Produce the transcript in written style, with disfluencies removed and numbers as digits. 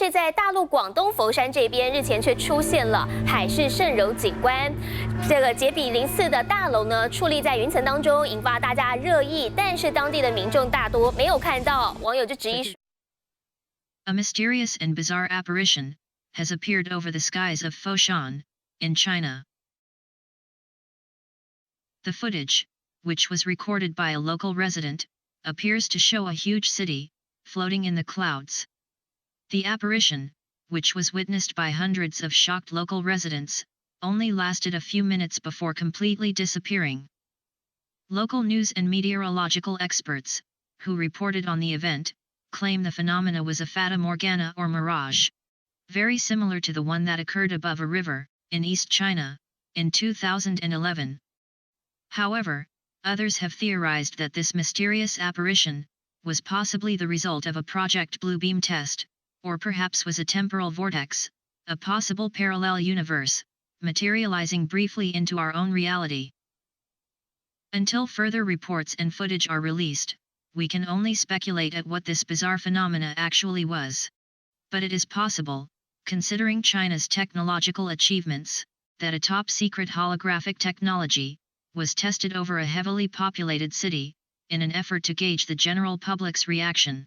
是在大陆广东佛山这边，日前却出现了海市蜃楼景观。这个杰比04的大楼呢，矗立在云层当中，引发大家热议。但是当地的民众大多没有看到，网友就质疑说 A mysterious and bizarre apparition has appeared over the skies of Fushan, in China. The footage, which was recorded by a local resident, appears to show a huge city, floating in the clouds. The apparition, which was witnessed by hundreds of shocked local residents, only lasted a few minutes before completely disappearing. Local news and meteorological experts, who reported on the event, claim the phenomena was a fata morgana or mirage, very similar to the one that occurred above a river, in East China, in 2011. However, others have theorized that this mysterious apparition was possibly the result of a Project Bluebeam test, or perhaps was a temporal vortex, a possible parallel universe, materializing briefly into our own reality. Until further reports and footage are released, we can only speculate at what this bizarre phenomena actually was. But it is possible, considering China's technological achievements, that a top-secret holographic technology was tested over a heavily populated city, in an effort to gauge the general public's reaction.